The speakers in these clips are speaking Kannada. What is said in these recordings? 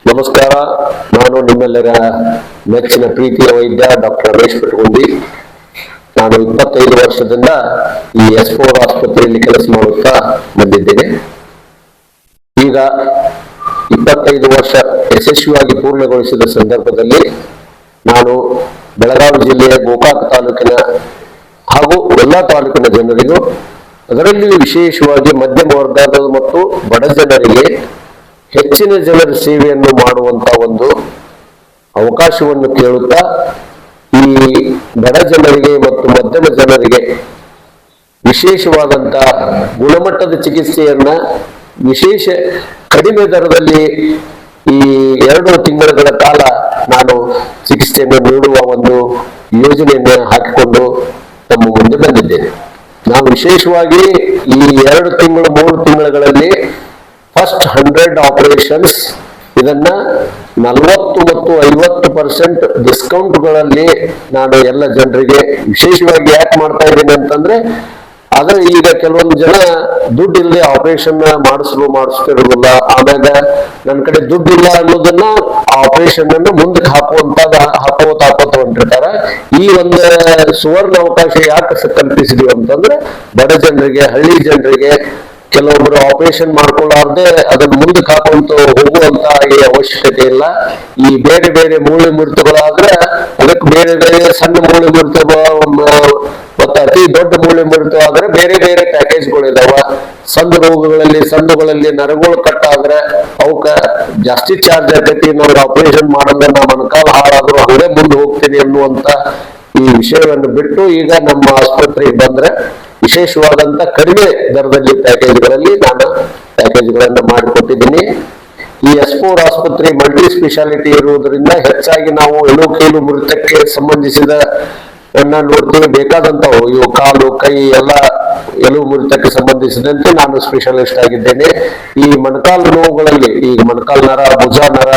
ನಮಸ್ಕಾರ. ನಾನು ನಿಮ್ಮೆಲ್ಲರ ನೆಚ್ಚಿನ ಪ್ರೀತಿಯ ವೈದ್ಯ ಡಾಕ್ಟರ್ ರಮೇಶ್ ಪೆಟ್ಗುಂಡಿ. ನಾನು 25 ವರ್ಷದಿಂದ ಈ S4 ಆಸ್ಪತ್ರೆಯಲ್ಲಿ ಕೆಲಸ ಮಾಡುತ್ತಾ ಬಂದಿದ್ದೇನೆ. ಈಗ 25 ವರ್ಷ ಯಶಸ್ವಿಯಾಗಿ ಪೂರ್ಣಗೊಳಿಸಿದ ಸಂದರ್ಭದಲ್ಲಿ ನಾನು ಬೆಳಗಾವಿ ಜಿಲ್ಲೆಯ ಗೋಕಾಕ್ ತಾಲೂಕಿನ ಹಾಗೂ ಎಲ್ಲಾ ತಾಲೂಕಿನ ಜನರಿಗೂ, ಅದರಲ್ಲಿ ವಿಶೇಷವಾಗಿ ಮಧ್ಯಮ ವರ್ಗದ ಮತ್ತು ಬಡ ಜನರಿಗೆ ಹೆಚ್ಚಿನ ಜನರ ಸೇವೆಯನ್ನು ಮಾಡುವಂತ ಒಂದು ಅವಕಾಶವನ್ನು ಕೇಳುತ್ತಾ, ಈ ಬಡ ಜನರಿಗೆ ಮತ್ತು ಮಧ್ಯಮ ಜನರಿಗೆ ವಿಶೇಷವಾದಂತ ಗುಣಮಟ್ಟದ ಚಿಕಿತ್ಸೆಯನ್ನ ವಿಶೇಷ ಕಡಿಮೆ ದರದಲ್ಲಿ ಈ 2 ತಿಂಗಳ ಕಾಲ ನಾನು ಚಿಕಿತ್ಸೆಯನ್ನು ನೀಡುವ ಒಂದು ಯೋಜನೆಯನ್ನು ಹಾಕಿಕೊಂಡು ನಮ್ಮ ಮುಂದೆ ಬಂದಿದ್ದೇನೆ. ನಾವು ವಿಶೇಷವಾಗಿ ಈ 2 ತಿಂಗಳು 3 ತಿಂಗಳಲ್ಲಿ ಫಸ್ಟ್ 100 ಆಪರೇಷನ್ಸ್ ಇದನ್ನ 40 ಮತ್ತು 50% ಡಿಸ್ಕೌಂಟ್ಗಳಲ್ಲಿ ನಾನು ಎಲ್ಲ ಜನರಿಗೆ ವಿಶೇಷವಾಗಿ ಯಾಕೆ ಮಾಡ್ತಾ ಇದ್ದೀನಿ ಅಂತಂದ್ರೆ, ಆದ್ರೆ ಈಗ ಕೆಲವೊಂದು ಜನ ದುಡ್ಡು ಇಲ್ಲದೆ ಆಪರೇಷನ್ ಮಾಡಿಸ್ತಿರೋದಿಲ್ಲ. ಆಮ್ಯಾಗ ನನ್ನ ಕಡೆ ದುಡ್ಡು ಇಲ್ಲ ಅನ್ನೋದನ್ನ ಆಪರೇಷನ್ ಅನ್ನು ಮುಂದಕ್ಕೆ ಹಾಕೋತ ಹೊಂಟಿರ್ತಾರ. ಈ ಒಂದು ಸುವರ್ಣ ಅವಕಾಶ ಯಾಕೆ ಕಲ್ಪಿಸಿದೀವಿ ಅಂತಂದ್ರೆ, ಬಡ ಜನರಿಗೆ, ಹಳ್ಳಿ ಜನರಿಗೆ, ಕೆಲವೊಬ್ರು ಆಪರೇಷನ್ ಮಾಡ್ಕೊಳ್ಳಾರ್ದೆ ಅದನ್ನ ಮುಂದಕ್ಕೆ ಹಾಕೊಂತ ಹೋಗುವಂತ ಈ ಅವಶ್ಯಕತೆ ಇಲ್ಲ. ಈ ಬೇರೆ ಬೇರೆ ಮೂಳೆ ಮುರಿತಗಳಾದ್ರೆ ಅದಕ್ಕೆ ಬೇರೆ ಬೇರೆ ಸಣ್ಣ ಮೂಳೆ ಮುರಿತ ಮತ್ತೆ ಅತಿ ದೊಡ್ಡ ಮೂಳೆ ಮುರಿತ ಆದ್ರೆ ಬೇರೆ ಬೇರೆ ಪ್ಯಾಕೇಜ್ಗಳಿದಾವ. ಸಂದುಗಳಲ್ಲಿ ನರಗಳು ಕಟ್ಟಾದ್ರೆ ಅವಕ್ಕ ಜಾಸ್ತಿ ಚಾರ್ಜ್ ಆಗ್ತೈತಿ. ನಾವು ಆಪರೇಷನ್ ಮಾಡೋದ್ರೆ ನಾ ಮೊಣಕಾಲು ಹಾಳಾದ್ರು ಹಂಗೆ ಮುಂದೆ ಹೋಗ್ತೀನಿ ಅನ್ನುವಂತ ಈ ವಿಷಯವನ್ನು ಬಿಟ್ಟು ಈಗ ನಮ್ಮ ಆಸ್ಪತ್ರೆಗೆ ಬಂದ್ರೆ ವಿಶೇಷವಾದಂತ ಕಡಿಮೆ ದರದಲ್ಲಿ ಪ್ಯಾಕೇಜ್ಗಳನ್ನ ಮಾಡಿಕೊಟ್ಟಿದ್ದೀನಿ. ಈ S4 ಆಸ್ಪತ್ರೆ ಮಲ್ಟಿ ಸ್ಪೆಷಾಲಿಟಿ ಇರುವುದರಿಂದ ಹೆಚ್ಚಾಗಿ ನಾವು ಎಲುಕೀಲು ಮುರಿತಕ್ಕೆ ಸಂಬಂಧಿಸಿದ ನೋಡ್ತೀವಿ. ಬೇಕಾದಂತವು ಇವು ಕಾಲು, ಕೈ ಎಲ್ಲ ಎಲುಬು ಮುರಿತಕ್ಕೆ ಸಂಬಂಧಿಸಿದಂತೆ ನಾನು ಸ್ಪೆಷಲಿಸ್ಟ್ ಆಗಿದ್ದೇನೆ. ಈ ಮೊಣಕಾಲು ನೋವುಗಳಲ್ಲಿ, ಈ ಮೊಣಕಾಲು ನರ, ಭುಜ ನರ,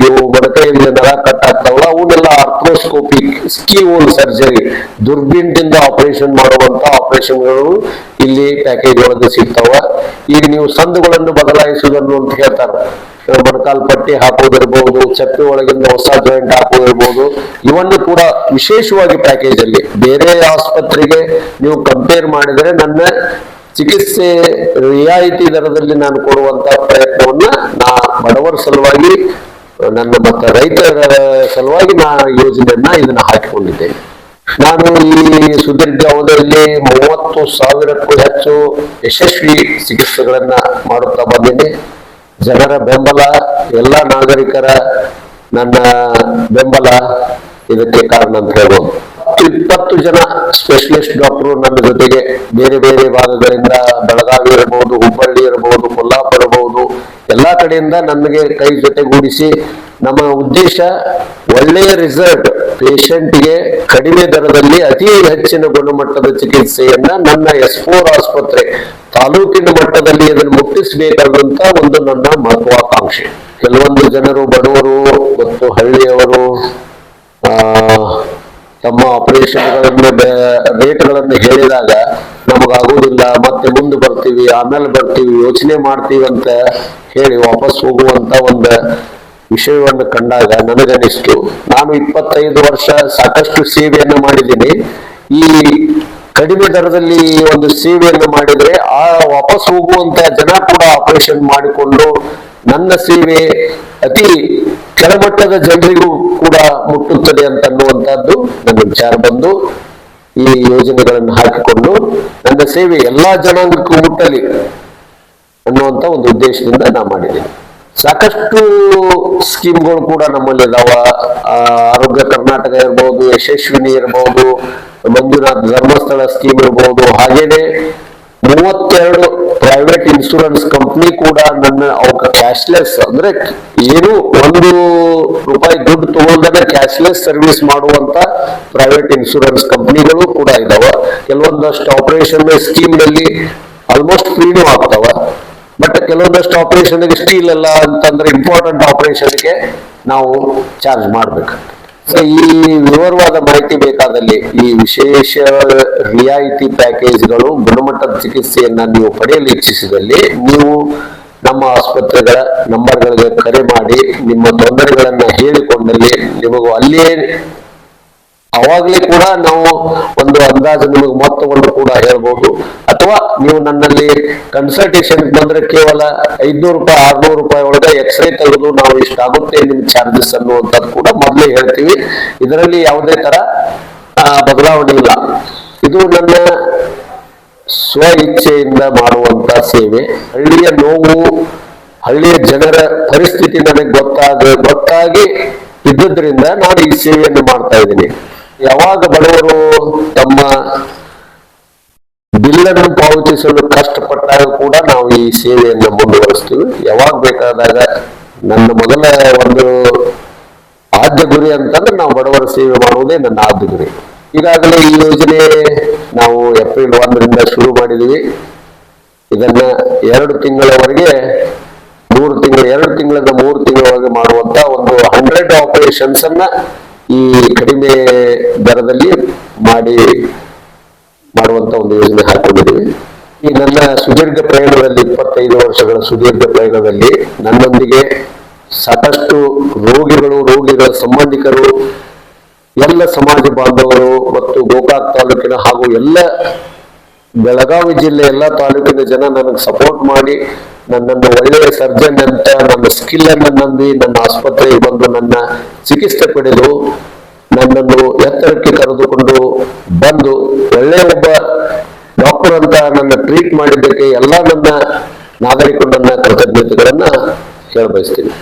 ಇವು ಮೊಣಕೈಯಲ್ಲಿ ನರ ಕಟ್ಟಾಗ್ತಾವಲ್ಲ, ಅವನ್ನೆಲ್ಲ ಆರ್ಥ್ರೋಸ್ಕೋಪಿಕ್ ಸ್ಕೀವೋಲ್ ಸರ್ಜರಿ, ದುರ್ಬೀನದಿಂದ ಆಪರೇಷನ್ ಮಾಡುವಂತ ಆಪರೇಷನ್ಗಳು ಇಲ್ಲಿ ಪ್ಯಾಕೇಜ್ ಒಳಗೆ ಸಿಗ್ತಾವ. ಈಗ ನೀವು ಸಂದುಗಳನ್ನು ಬದಲಾಯಿಸುವುದನ್ನು ಅಂತ ಹೇಳ್ತಾರೆ. ಮೊಣಕಾಲ್ ಪಟ್ಟಿ ಹಾಕೋದಿರ್ಬಹುದು, ಚಪ್ಪಿ ಒಳಗಿಂದ ಹೊಸ ಜಾಯಿಂಟ್ ಹಾಕೋದಿರ್ಬಹುದು, ಇವನ್ನು ಕೂಡ ವಿಶೇಷವಾಗಿ ಪ್ಯಾಕೇಜ್ ಅಲ್ಲಿ ಬೇರೆ ಆಸ್ಪತ್ರೆಗೆ ನೀವು ಕಂಪೇರ್ ಮಾಡಿದರೆ ನನ್ನ ಚಿಕಿತ್ಸೆ ರಿಯಾಯಿತಿ ದರದಲ್ಲಿ ನಾನು ಕೊಡುವಂತ ಪ್ರಯತ್ನವನ್ನ ನಾ ಬಡವರ ಸಲುವಾಗಿ, ನನ್ನ ಮತ್ತೆ ರೈತರ ಸಲುವಾಗಿ ನಾ ಯೋಜನೆಯನ್ನ ಇದನ್ನ ಹಾಕಿಕೊಂಡಿದ್ದೇನೆ. ನಾನು ಈ ಸುದೀರ್ಘ ಅವಧಿಯಲ್ಲಿ 30,000ಕ್ಕೂ ಹೆಚ್ಚು ಯಶಸ್ವಿ ಚಿಕಿತ್ಸೆಗಳನ್ನ ಮಾಡುತ್ತಾ ಬಂದಿದ್ದೀನಿ. ಜನರ ಬೆಂಬಲ, ಎಲ್ಲ ನಾಗರಿಕರ ನನ್ನ ಬೆಂಬಲ ಇದಕ್ಕೆ ಕಾರಣ ಅಂತ ಹೇಳ್ಬೋದು. 20 ಜನ ಸ್ಪೆಷಲಿಸ್ಟ್ ಡಾಕ್ಟರು ನನ್ನ ಜೊತೆಗೆ ಬೇರೆ ಬೇರೆ ಭಾಗಗಳಿಂದ, ಬೆಳಗಾವಿ ಇರಬಹುದು, ಹುಬ್ಬಳ್ಳಿ ಇರಬಹುದು, ಕೊಲ್ಲಾಪುರ ಇರಬಹುದು, ಎಲ್ಲಾ ಕಡೆಯಿಂದ ನನಗೆ ಕೈ ಜೊತೆಗೂಡಿಸಿ, ನಮ್ಮ ಉದ್ದೇಶ ಒಳ್ಳೆಯ ರಿಸಲ್ಟ್, ಪೇಷಂಟ್ಗೆ ಕಡಿಮೆ ದರದಲ್ಲಿ ಅತಿ ಹೆಚ್ಚಿನ ಗುಣಮಟ್ಟದ ಚಿಕಿತ್ಸೆಯನ್ನ ನನ್ನ S4 ಆಸ್ಪತ್ರೆ ತಾಲೂಕಿನ ಮಟ್ಟದಲ್ಲಿ ಇದನ್ನು ಮುಟ್ಟಿಸಬೇಕಾದಂತ ಒಂದು ನನ್ನ ಮಹತ್ವಾಕಾಂಕ್ಷೆ. ಕೆಲವೊಂದು ಜನರು, ಬಡವರು ಮತ್ತು ಹಳ್ಳಿಯವರು ತಮ್ಮ ಆಪರೇಷನ್ಗಳನ್ನ ರೇಟ್ಗಳನ್ನು ಹೇಳಿದಾಗ ನಮಗಾಗುವುದಿಲ್ಲ, ಮತ್ತೆ ಮುಂದೆ ಬರ್ತೀವಿ, ಆಮೇಲೆ ಬರ್ತೀವಿ, ಯೋಚನೆ ಮಾಡ್ತೀವಿ ಅಂತ ಹೇಳಿ ವಾಪಸ್ ಹೋಗುವಂತ ಒಂದು ವಿಷಯವನ್ನು ಕಂಡಾಗ ನನಗನಿಸ್ತು, ನಾನು 25 ವರ್ಷ ಸಾಕಷ್ಟು ಸೇವೆಯನ್ನು ಮಾಡಿದ್ದೀನಿ. ಈ ಕಡಿಮೆ ದರದಲ್ಲಿ ಒಂದು ಸೇವೆಯನ್ನು ಮಾಡಿದ್ರೆ ಆ ವಾಪಸ್ ಹೋಗುವಂತ ಜನ ಕೂಡ ಆಪರೇಷನ್ ಮಾಡಿಕೊಂಡು ನನ್ನ ಸೇವೆ ಅತಿ ಕೆಳಮಟ್ಟದ ಜನರಿಗೂ ಕೂಡ ಮುಟ್ಟುತ್ತದೆ ಅಂತ ಅನ್ನುವಂತಹದ್ದು ನನ್ನ ವಿಚಾರ ಬಂದು ಈ ಯೋಜನೆಗಳನ್ನು ಹಾಕಿಕೊಂಡು ನನ್ನ ಸೇವೆ ಎಲ್ಲಾ ಜನಾಂಗಕ್ಕೂ ಮುಟ್ಟಲಿ ಅನ್ನುವಂತ ಒಂದು ಉದ್ದೇಶದಿಂದ ನಾ ಮಾಡಿದ್ದೀನಿ. ಸಾಕಷ್ಟು ಸ್ಕೀಮ್ಗಳು ಕೂಡ ನಮ್ಮಲ್ಲಿ ಇದಾವ. ಆರೋಗ್ಯ ಕರ್ನಾಟಕ ಇರ್ಬೋದು, ಯಶಸ್ವಿನಿ ಇರ್ಬೋದು, ಮಂಜುನಾಥ್ ಧರ್ಮಸ್ಥಳ ಸ್ಕೀಮ್ ಇರ್ಬೋದು, ಹಾಗೇನೆ 32 ಪ್ರೈವೇಟ್ ಇನ್ಶೂರೆನ್ಸ್ ಕಂಪ್ನಿ ಕೂಡ ನನ್ನ ಅವಕ್ಕೆ ಕ್ಯಾಶ್ಲೆಸ್, ಅಂದ್ರೆ ಏನು ₹1 ದುಡ್ಡು ತಗೊಳ್ದೇ ಕ್ಯಾಶ್ಲೆಸ್ ಸರ್ವಿಸ್ ಮಾಡುವಂತ ಪ್ರೈವೇಟ್ ಇನ್ಶೂರೆನ್ಸ್ ಕಂಪ್ನಿಗಳು ಕೂಡ ಇದಾವ. ಕೆಲವೊಂದಷ್ಟು ಆಪರೇಷನ್ ಸ್ಕೀಮ್ ನಲ್ಲಿ ಆಲ್ಮೋಸ್ಟ್ ಫ್ರೀನೂ ಆಗ್ತಾವ. ಬಟ್ ಕೆಲವೊಂದಷ್ಟು ಆಪರೇಷನ್ಗೆ ಸ್ಟೀಲ್ ಅಲ್ಲ ಅಂತಂದ್ರೆ ಇಂಪಾರ್ಟೆಂಟ್ ಆಪರೇಷನ್ಗೆ ನಾವು ಚಾರ್ಜ್ ಮಾಡ್ಬೇಕು. ಈ ವಿವರವಾದ ಮಾಹಿತಿ ಬೇಕಾದಲ್ಲಿ ಈ ವಿಶೇಷ ರಿಯಾಯಿತಿ ಪ್ಯಾಕೇಜ್ಗಳು, ಗುಣಮಟ್ಟದ ಚಿಕಿತ್ಸೆಯನ್ನ ನೀವು ಪಡೆಯಲು ಇಚ್ಛಿಸಿದಲ್ಲಿ ನೀವು ನಮ್ಮ ಆಸ್ಪತ್ರೆಗಳ ನಂಬರ್ಗಳಿಗೆ ಕರೆ ಮಾಡಿ ನಿಮ್ಮ ತೊಂದರೆಗಳನ್ನ ಹೇಳಿಕೊಂಡಲ್ಲಿ ನಿಮಗೂ ಅಲ್ಲಿಯೇ ಅವಾಗ್ಲೇ ಕೂಡ ನಾವು ಒಂದು ಅಂದಾಜು ನಿಮಗೆ ಮೊತ್ತವನ್ನು ಕೂಡ ಹೇಳ್ಬೋದು. ಅಥವಾ ನೀವು ನನ್ನಲ್ಲಿ ಕನ್ಸಲ್ಟೇಷನ್ ಬಂದ್ರೆ ಕೇವಲ 500 ರೂಪಾಯಿ 600 ರೂಪಾಯಿ ಒಳಗೆ ಎಕ್ಸ್ರೇ ತೆಗೆದು ನಾವು ಇಷ್ಟಾಗುತ್ತೆ ನಿಮ್ ಚಾರ್ಜಸ್ ಅನ್ನುವಂಥದ್ದು ಕೂಡ ಮೊದಲೇ ಹೇಳ್ತೀವಿ. ಇದರಲ್ಲಿ ಯಾವುದೇ ತರ ಬದಲಾವಣೆ ಇಲ್ಲ. ಇದು ನನ್ನ ಸ್ವ ಇಚ್ಛೆಯಿಂದ ಮಾಡುವಂತ ಸೇವೆ. ಹಳ್ಳಿಯ ನೋವು, ಹಳ್ಳಿಯ ಜನರ ಪರಿಸ್ಥಿತಿ ನನಗೆ ಗೊತ್ತಾಗಿ ಇದ್ದದ್ರಿಂದ ನಾನು ಈ ಸೇವೆಯನ್ನು ಮಾಡ್ತಾ ಇದ್ದೀನಿ. ಯಾವಾಗ ಬಡವರು ತಮ್ಮ ಬಿಲ್ಲನ್ನು ಪಾವತಿಸಲು ಕಷ್ಟಪಟ್ಟಾಗ ಕೂಡ ನಾವು ಈ ಸೇವೆಯನ್ನು ಮುಂದುವರಿಸ್ತೀವಿ. ಯಾವಾಗ ಬೇಕಾದಾಗ ನನ್ನ ಮೊದಲ ಒಂದು ಆದ್ಯ ಗುರಿ ಅಂತಂದ್ರೆ ನಾವು ಬಡವರ ಸೇವೆ ಮಾಡುವುದೇ ನನ್ನ ಆದ್ಯ ಗುರಿ. ಈಗಾಗಲೇ ಈ ಯೋಜನೆ ನಾವು ಏಪ್ರಿಲ್ 1ರಿಂದ ಶುರು ಮಾಡಿದೀವಿ. ಇದನ್ನ 2 ತಿಂಗಳವರೆಗೆ 2 ತಿಂಗಳಿಂದ 3 ತಿಂಗಳವರೆಗೆ ಮಾಡುವಂತ ಒಂದು 100 ಆಪರೇಷನ್ಸ್ ಅನ್ನ ಈ ಕಡಿಮೆ ದರದಲ್ಲಿ ಮಾಡುವಂತ ಒಂದು ಯೋಜನೆ ಹಾಕೊಂಡಿದ್ದೀವಿ. ಈ ನನ್ನ ಸುದೀರ್ಘ ಪ್ರಯಾಣದಲ್ಲಿ 25 ವರ್ಷಗಳ ಸುದೀರ್ಘ ಪ್ರಯಾಣದಲ್ಲಿ ನನ್ನೊಂದಿಗೆ ಸಾಕಷ್ಟು ರೋಗಿಗಳ ಸಂಬಂಧಿಕರು, ಎಲ್ಲ ಸಮಾಜ ಬಾಂಧವರು ಮತ್ತು ಗೋಕಾಕ್ ತಾಲೂಕಿನ ಹಾಗೂ ಎಲ್ಲ ಬೆಳಗಾವಿ ಜಿಲ್ಲೆ ಎಲ್ಲ ತಾಲೂಕಿನ ಜನ ನನಗೆ ಸಪೋರ್ಟ್ ಮಾಡಿ ನನ್ನನ್ನು ಒಳ್ಳೆಯ ಸರ್ಜನ್ ಅಂತ ನನ್ನ ಸ್ಕಿಲ್ ಅನ್ನು ನಂಬಿ ನನ್ನ ಆಸ್ಪತ್ರೆಗೆ ಬಂದು ನನ್ನ ಚಿಕಿತ್ಸೆ ಪಡೆದು ನನ್ನನ್ನು ಎತ್ತರಕ್ಕೆ ಕರೆದುಕೊಂಡು ಬಂದು ಒಳ್ಳೆಯ ಒಬ್ಬ ಡಾಕ್ಟರ್ ಅಂತ ನನ್ನ ಟ್ರೀಟ್ ಮಾಡಿದ್ದಕ್ಕೆ ಎಲ್ಲ ನನ್ನ ನಾಗರಿಕರು ನನ್ನ ಕೃತಜ್ಞತೆಗಳನ್ನ ಹೇಳ ಬಯಸ್ತೀನಿ.